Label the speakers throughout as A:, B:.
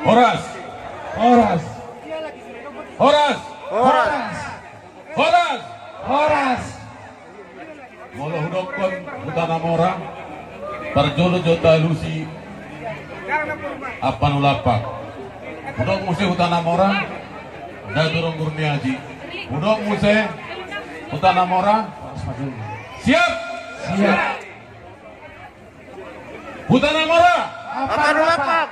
A: Horas.
B: Horas.
A: Horas.
B: Horas.
A: Horas.
B: Horas.
A: Molo hudokon Hutana Mora. Parjolo Jota Lusi. Apanulapak. Hudok muse Hutana Mora. Dadurong Gurniaji. Hudok muse Hutana Mora. Siap.
B: Siap.
A: Hutana Mora.
B: Apanulapak.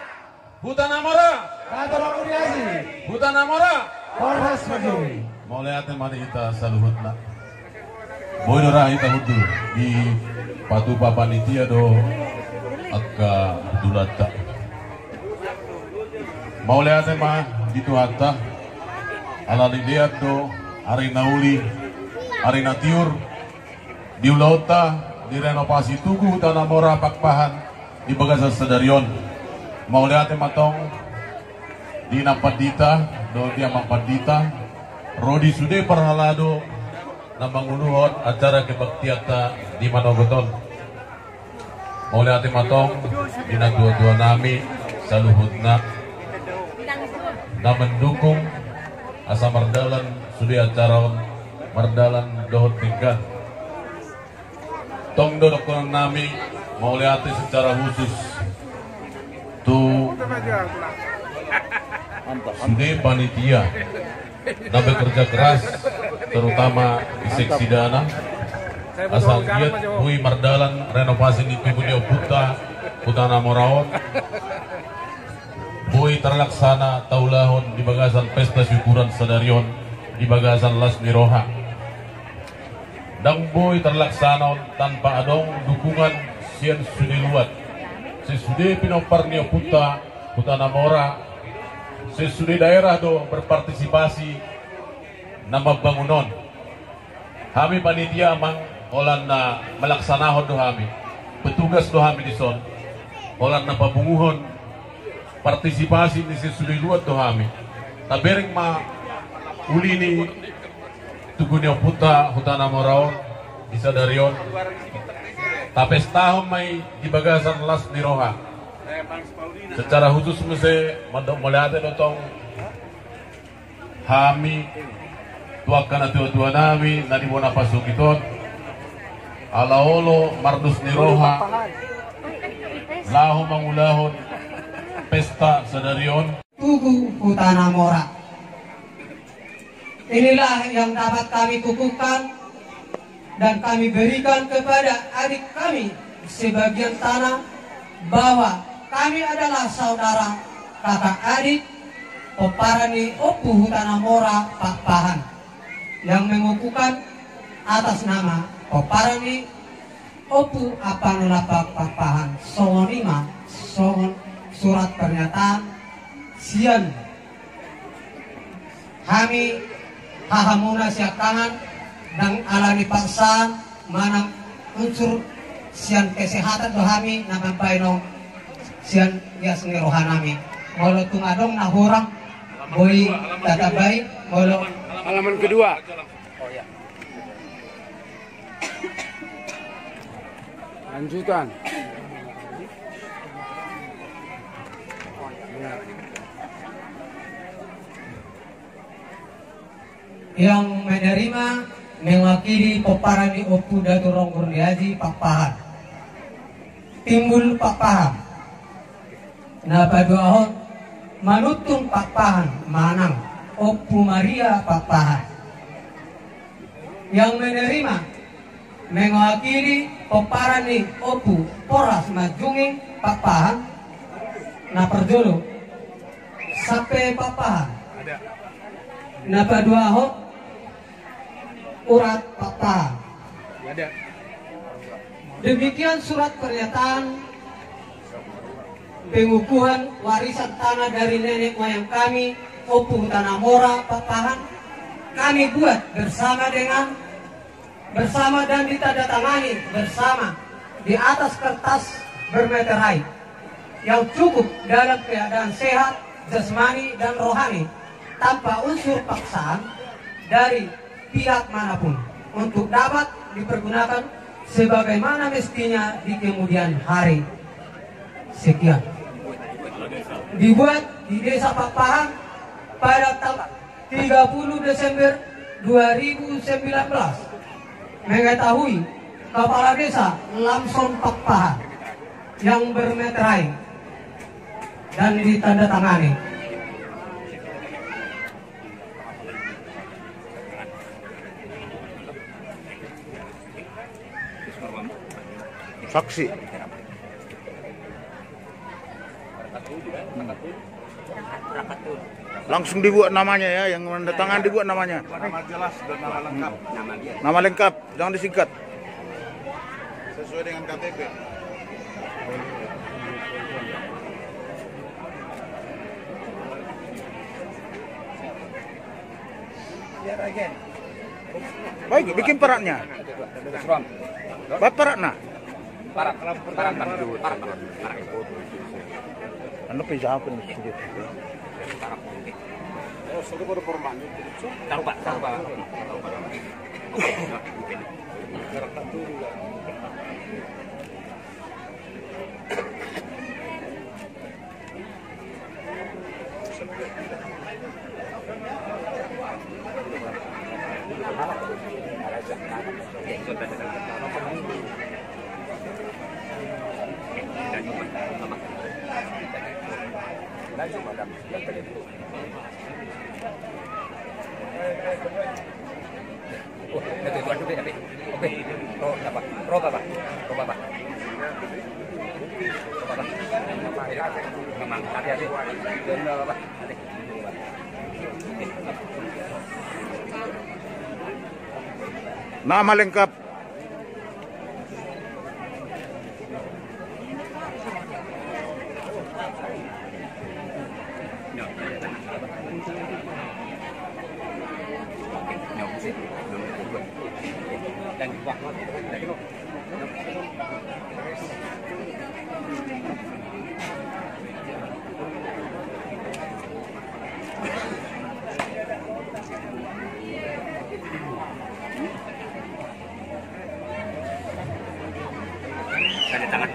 A: Hutana Mora.
B: Dadurong Gurniaji.
A: Hutana Mora.
B: Horas Maduri.
A: Mulai atin mani ita saluhutna. Boy dora ita hudu di patupa panitia do akka dulata. Mulai atin mah di tuata ala lihat do hari nauli hari natiur di ulauta di renovasi tugu Hutana Mora Pakpahan di Bagasan Sedarion. Mulai atin matong di Napadita do dia Mapadita. Rodi sudah perhalado na mangunuhon acara kebaktiata di Manogoton. Mulai ati matong dinadua-dua nami saluhutna na mendukung asa mardalan sudah acara mardalan dohot tingkat. Tong dodok nami mulai ati secara khusus tu sudah panitia na bekerja keras terutama di seksi dana asal giat bui mardalan renovasi di Tugunio Puta Hutana Moraon bui terlaksana taulahon di Bagasan pesta syukuran Sedarion di Bagasan Las Miroha dan bui terlaksana tanpa adong dukungan sian sudiluat sesudah pinoparnio Puta Hutana Mora sesudah daerah do berpartisipasi nama bangunan kami panitia mang olan na melaksanakan do kami petugas do kami di son olan na pabunguhon partisipasi di sesudah luat do kami tabering ma uli ni Tugunio Puta Hutana Moraon di Sedarion tapes tahun mai di Bagasan Las Miroha secara khusus mesti melihat dotong kami tuakan tua nami nadi bona pasukiton alaolo mardus niroha lahu mangulahon pesta Sedarion
C: Tugu Hutana Mora. Inilah yang dapat kami kukuhkan dan kami berikan kepada adik kami sebagian tanah bahwa kami adalah saudara kakak adik Peparani Opu Hutana Mora Pakpahan yang mengukuhkan atas nama Peparani Opu Apanulapak Pakpahan songonima songon surat pernyataan sian kami hahamuna siap tangan dan alami paksaan mana unsur sian kesehatan do kami naman painong sian yas ni rohanami molo tungadong nahurang boy tatabay molo
B: Halaman kedua.
C: oh ya
B: Lanjutan.
C: yang menerima mewakili Peparani Opu Dadurong Gurniaji Pakpahan timbul Pakpahan napaduahon manutung Pakpahan manang Opu Maria Pakpahan yang menerima mewakili Peparani Opu Poras Majunging Pakpahan naperjolo sampai Pakpahan napaduahon urat Pakpahan.
B: Ada.
C: Demikian surat pernyataan pengukuhan warisan tanah dari nenek moyang kami Opu Hutana Mora Pakpahan kami buat bersama dan ditandatangani bersama di atas kertas bermeterai yang cukup dalam keadaan sehat jasmani dan rohani tanpa unsur paksaan dari pihak manapun untuk dapat dipergunakan sebagaimana mestinya di kemudian hari. Sekian. Dibuat di Desa Pakpahan pada tanggal 30 Desember 2019 mengetahui Kepala Desa Lamson Pakpahan yang bermeterai dan ditandatangani.
D: Saksi. Langsung dibuat namanya ya, yang menandatangan dibuat namanya.
B: Nama jelas dan nama lengkap.
D: Nama lengkap, jangan disingkat.
B: Sesuai dengan KTP.
D: Baik, bikin peraknya. Baik peraknya.
E: Parak.
D: Anu bisa apa nih sedikit.
B: Oh, sudah baru formal.
E: Taruh Pak.
D: Nama lengkap.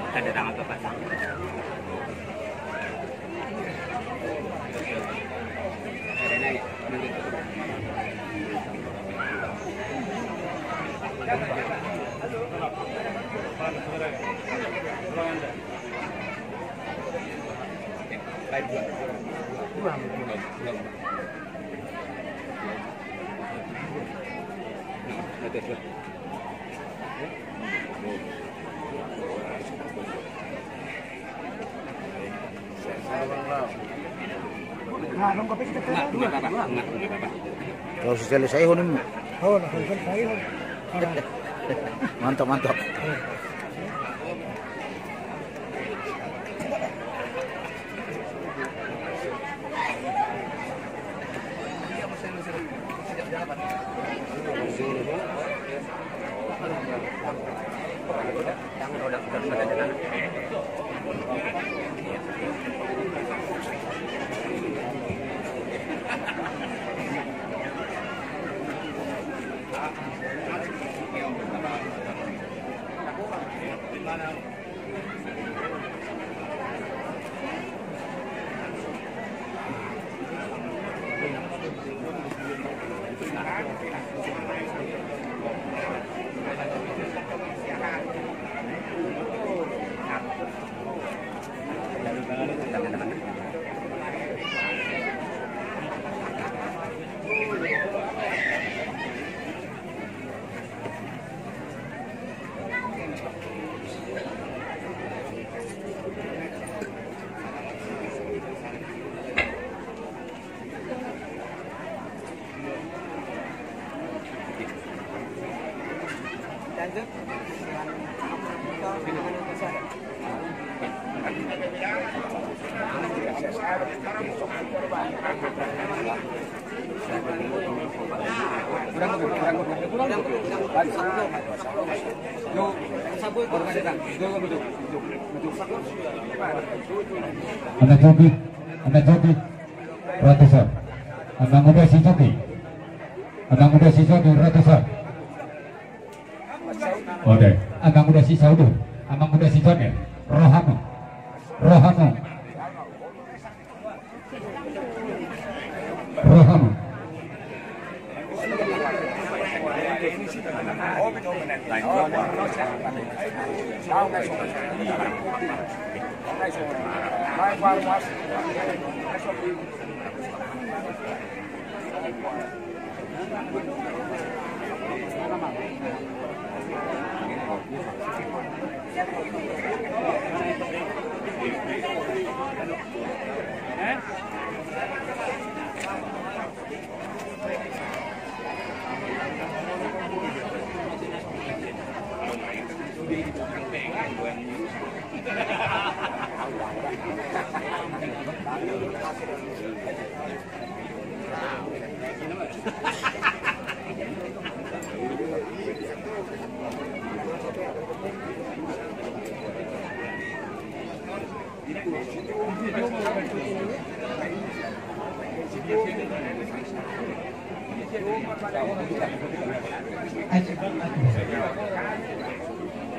E: Tanda tangan Bapak. Kalau selesai honim.
F: Oh, selesai.
D: Mantap, mantap.
F: Anda joki, ratusan. Anak muda si joki, ratusan. Oke, anak muda si Saudu, anak muda si Jonet, Rohano. Rohama.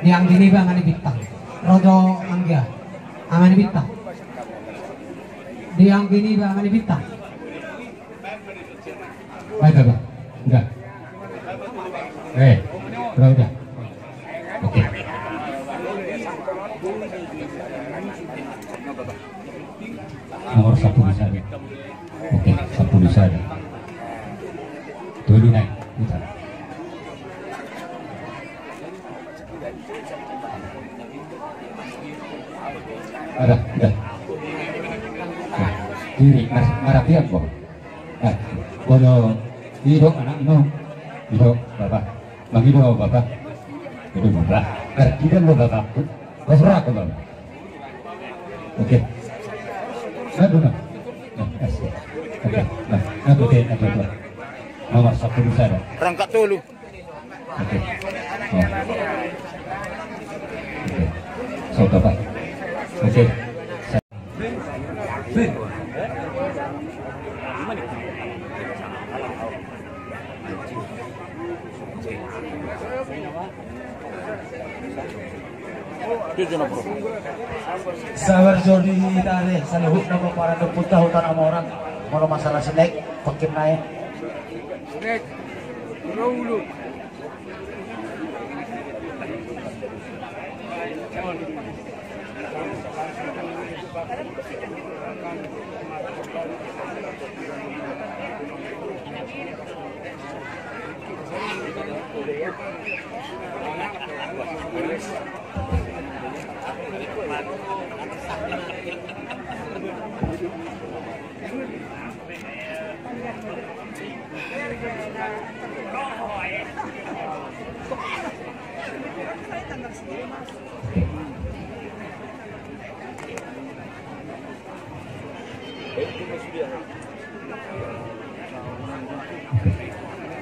C: Yang gini bang ani bintang, rodo angga, amani bintang. Yang gini bang ani bintang.
F: Baik bang, udah. Udah. Oke. Nomor 1 di sana. Oke, 1 di sana. Tuh naik, putar. Udah. Diri, marapian kok. Bodo, hidup anak minum. Hidup bapak. Bang hidup bapak. Hidup bapak. Tidak lo bapak. Terserah aku bapak. Oke. Aduh. Oke. Nah, nomor 1 di sana.
D: Rangkat dulu.
F: Oke. So bapak. Oke.
G: Sabar jodi tarik salihuk nama para deputa hutan sama orang kalau masalah snack pakai naik snack dulu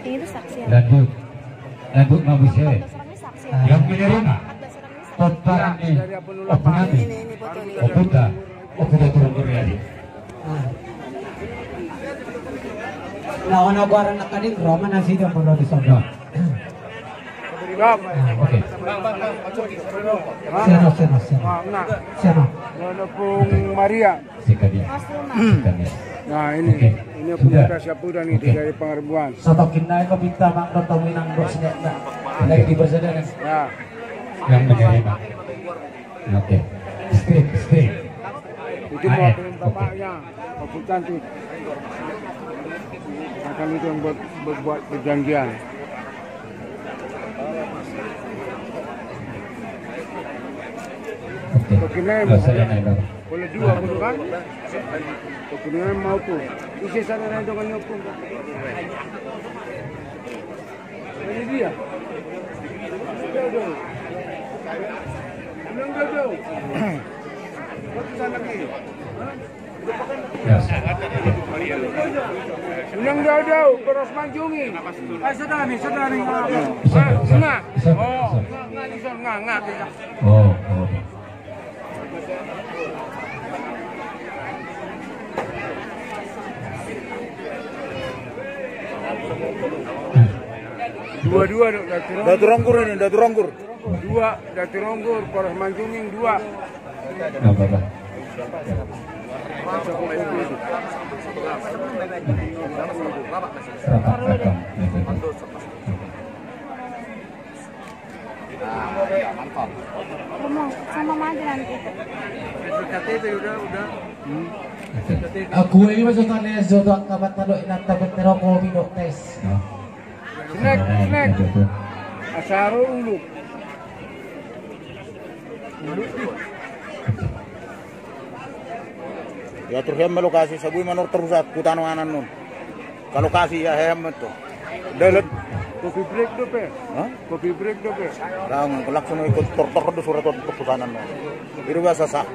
H: Ini saksi.
F: Lanjut mabus ya. Yang menerima total ini opnami oputa turun berlari.
C: Nah, ono barang nakadik Roma nasi dia perlu disodok.
F: Oke.
C: Seno.
B: Pung Maria.
F: Sekali.
B: Nah ini pemuda siapa nih dari Pengarbuan.
G: sotokin naik kok minta mak ketemu nang bos snack lagi di persediaan
B: Ya.
F: Yang menerima. Oke. Strip.
B: Itu mau bapaknya, Bapak Cantik. Akan itu yang buat perjanjian.
F: Oke. Saya naik bang.
B: Boleh dua puluh kan? Kemudian mau pun. Isi sana naik dengan nyopong. Ini dia. Jauh. Yang jauh, Poros Manjungi. Sedani. Enggak. Enggak.
F: Oh.
B: Dua-dua
D: Daturonggur ini, Daturonggur.
B: Dua Daturonggur, Poros Manjunging 2.
F: Nah, Bapak. Serapat rekam.
H: Sama aja nanti.
B: KTP udah.
G: Aku ini masuk tanya jodoh kabat tado inat tabat teroko bidok tes.
B: Snack. Asaro uluk.
E: Ya terus hem lokasi sabuy manor terusat kutanawanan nun. Kalau kasih ya hem itu. Dalat
B: Kopi break do pe.
E: Hah?
B: Kopi break do pe.
E: lang langsung ikut tortor do surat kepusanan no. Iru biasa sah.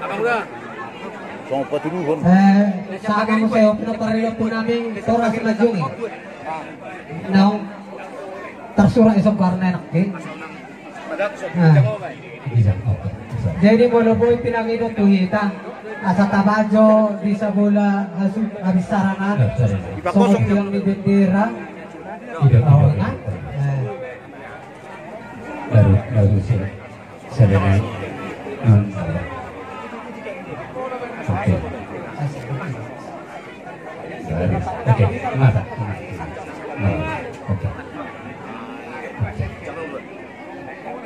B: Abang udah.
E: Song patinuhon.
C: Sa akin mo sa'yo, pinaparilo po namin Toras Majungi. Now, tersura isang karna enak eh. Jadi mo luboy pinangino tuhita. Asa tabajo, di sa bola, habis sarangan.
E: Ipakosong
C: Sungkot yung nidindira.
F: Baru saya dengar. Oke. Oke, mata. Oke.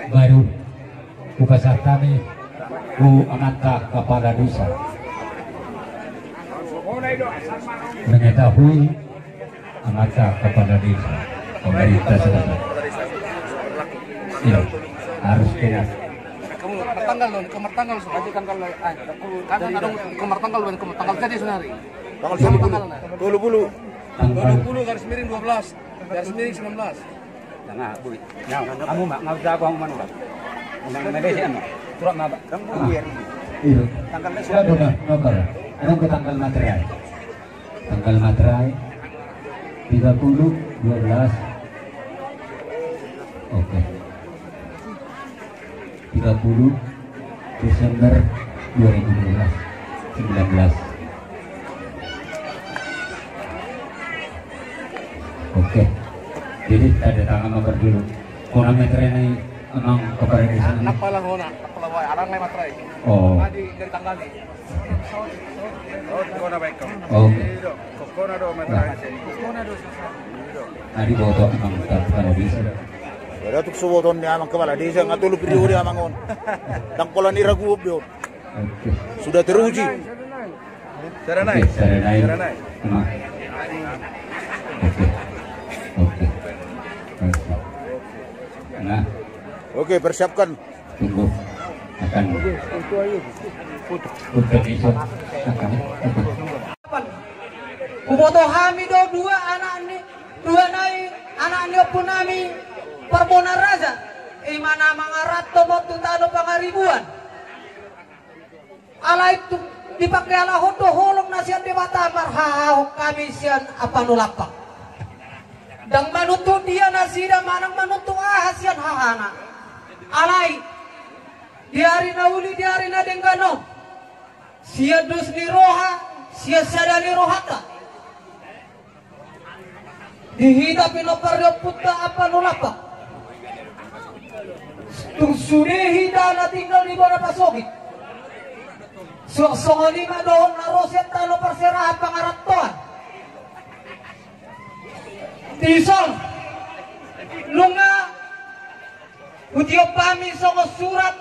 F: Baru upasar kami Ananta Kepala Desa mengetahui Ananta Kepala Desa pemerintah setempat. Iya, harus kena.
B: Tanggal lo, tanggal so. Aja tanggal tanggal jadi senari.
E: Tanggal 20.
F: Tanggal
B: garis miring 12, garis miring 19.
E: Nah, Bu. Nah, kamu enggak usah gua mana, Pak. Undang Malaysia ano. Surat mabak. Kamu biar ini.
F: iya.
E: Tanggal
F: Sudah benar, nokar. Anong ke tanggal materai? Tanggal materai 30/12. Oke. 30 Desember 2019. Oke. Jadi ada tangan nomor dulu. Kurang meter ini emang kepada di sana.
B: Nakpala hona, nakpala way arang lay matray.
F: Oh.
B: Adi dari tanggal ni. Ko na baik ko.
F: Oke.
B: Ko na do matray.
F: Tadi boto emang kalau bisa.
E: Ada tuh suwoton ni amang kepala desa ngatulu priuri amangon. Tangkolan ni ragu biot.
F: Oke.
E: Sudah teruji.
F: Saranai. Saranai. Oke. Oke. Nah,
E: Oke, persiapkan.
F: tunggu akan untuk iso akan.
C: Kuboto kami do dua nai anak ni pun nami Parbona Raja. Mana mangarato mo tutano pangaribuan. Alay tu dipakai ala hodo holong nasian di mata marhau kami sian apa nulapak. Dang manutu dia nasida manang manutu ahasian hahana. Alay diari na uli diari na denggano. Sia dus ni roha, sia sada ni rohata. Dihita pinoparyo puta apa nulapak. Tung sudehi na tinggal di bawah pasogit. Songo lima doon na roset talo perserahan pangaratoan. Tisong nunga utiyo pami songo surat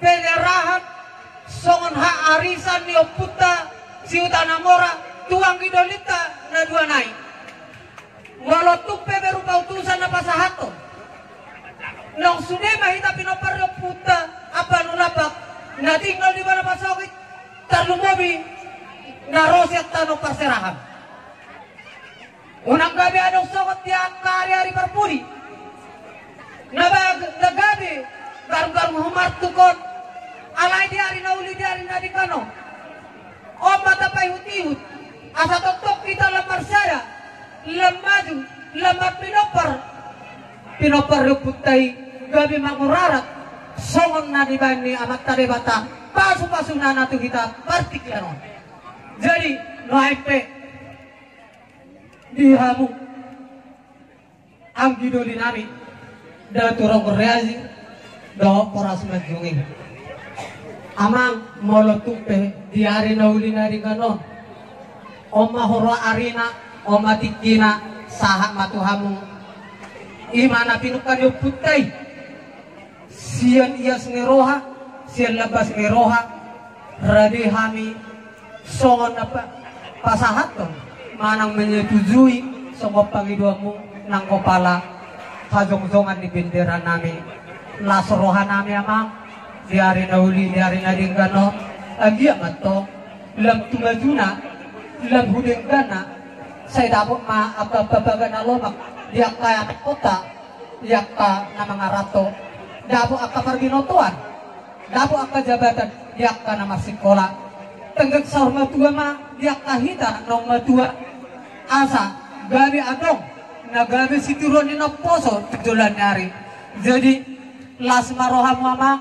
C: penyerahan songon hak arisan niyo puta si utanamora tuang idolita na dua nai walau tupe berupa utusan na pasahato nang sude mahita pinoparyo puta apa nulapak na tinggal di mana pasawit tarlumobi na roset tano perserahan. Unang gabi anong sokot tiyak kari-hari perpudi. Nagabi garung-garung humartukon. Alay diari na uli diari na di kano. O matapay hut-ihut. Asa totok kita lamar saya. Lamaju, lamar pinopar. Pinopar ruputay gabi mangurarat. Songon na di bani amat tarebata. Pasu-pasu na nato kita partiklano. Jadi, no haipe. Dihamu ang gidoli nami da turong koreazi do Toras Majungi amang molotupe diari na uli na rin ganon. O mahoro arina, o matikina, sahat matuhamong ima na pinukan yung putay. Siyan iyas ngeroha, siyan labas ngeroha, radi hami songon na pasahaton, manang menyetujui songop pangidua mo ng kopala, kajong-jongan ni bendera namin, lasorohan namin amang, diari na uli, diari na rin gano, agi amat to, lam tumajuna, lam hudeng gana, saya dapat maapapabaga na lomak, diak kaya kota, diak ka na mga rato, dapat akka parbinotuan, dapat akka jabatan, diak ka na masikola, tenggak sahur matua ma, diak kahita nong matua, asa, gabi adong, nagabi si turun na poso, tujulan nari, jadi las maroha mama,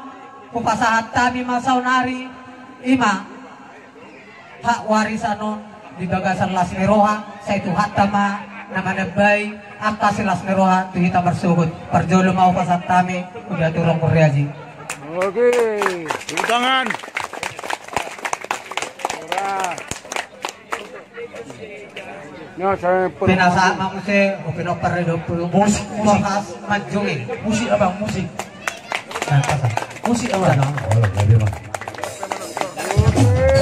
C: pupasahat kami masaw nari, ima, hak warisanon, di bagasan las meroha, saya itu hatama, nama nebay, angka si las meroha, tu kita bersugod, perjolo mau pasat kami, udah turun kuryaji.
B: Oke. Tepuk tangan. Nah, saya
C: Pinasa mamuse, o pinoparedo po, musik, majungin.
G: Musik abang, musik. Musik abang.
F: Oh, lebih mah.
B: Oke.